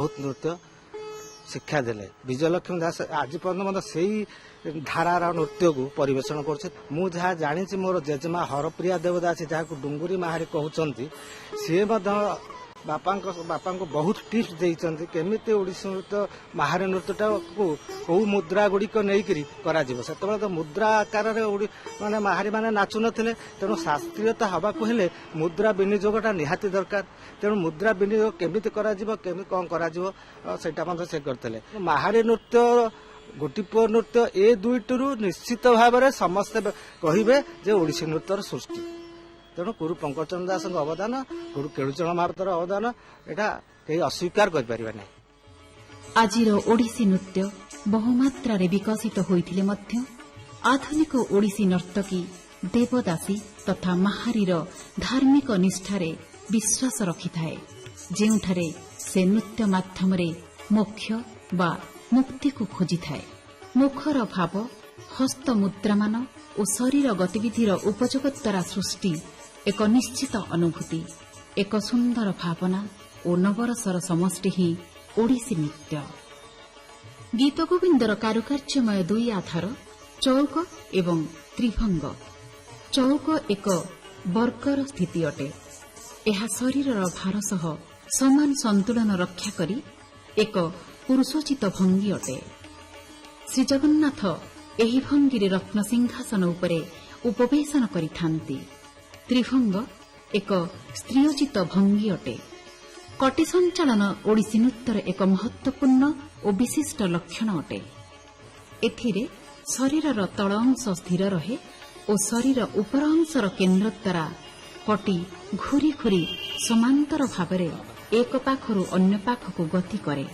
बहुत नृत्य शिक्षा देले विजयलक्ष्मी दास आज पर्यंत से धारार नृत्य को परिवेषण कर जानी मोर जेजेमा हरप्रिया देवदासी जहाँ डुंगुरी माहारी कहते सी बापा को बहुत टिप्स देते केमिति ओडिसी नृत्य माहारी नृत्यटा को कौ मुद्रा गुड़िक नहीं से तो मुद्रा आकार माने माहारी माने नाचु नथिले तेणु शास्त्रीयता हवाक हेले मुद्रा विनियोगटा निहाती दरकार तेणु मुद्रा विनियोग केमिति करा जिवो केमिति कौन करा जिवो सेटा मते से करथिले माहारी नृत्य गोटीपुଅ नृत्य ए दुईटू निश्चित भाव में समस्ते कहे जे ओडिसी नृत्यर सृष्टि तेणु गुरु पंकजचंद्र दास अवदान गुरु केलुचरण महारतर अवदान एटा कहीं अस्वीकार करें ना। आजिर ओडिसी नृत्य बहुमात्रा विकसित होइथिले मध्य आधुनिक ओडिसी नर्तकी देवदासी तथा माहारीर धार्मिक निष्ठारे विश्वास रखिथाए जेउठारे से नृत्य माध्यम मोक्ष बा मुक्ति को खोजी थाए। मुखर भाव हस्त मुद्रामान और शरीर गतिविधिर उपयोग द्वारा सृष्टि एक निश्चित अनुभूति एक सुंदर भावना और नवरसर समष्टि ही ओडिसी नृत्य। गीत गोविंदर कारुकार्यमय दुई आधार चौक एवं त्रिभंग। चौक एक वर्गर स्थिति अटे यह शरीर भार सह समान संतुलन रक्षा करी एक पुरुषोचित भंगी अटे। श्री जगन्नाथ एही भंगी रत्न सिंहासन उपरे उपवेशन करिथांती। त्रिभंग एक स्त्रीयोचित भंगी अटे। कटी संचालन ओडिसी नृत्यर एक महत्वपूर्ण और विशिष्ट लक्षण अटे। एथिरे शरीरर तल अंश स्थिर रहे और शरीर उपर अंशर केन्द्र द्वारा कटी घूरी घूरी समांतर भाव एक पाखरु अन्य पाखकु गति करे।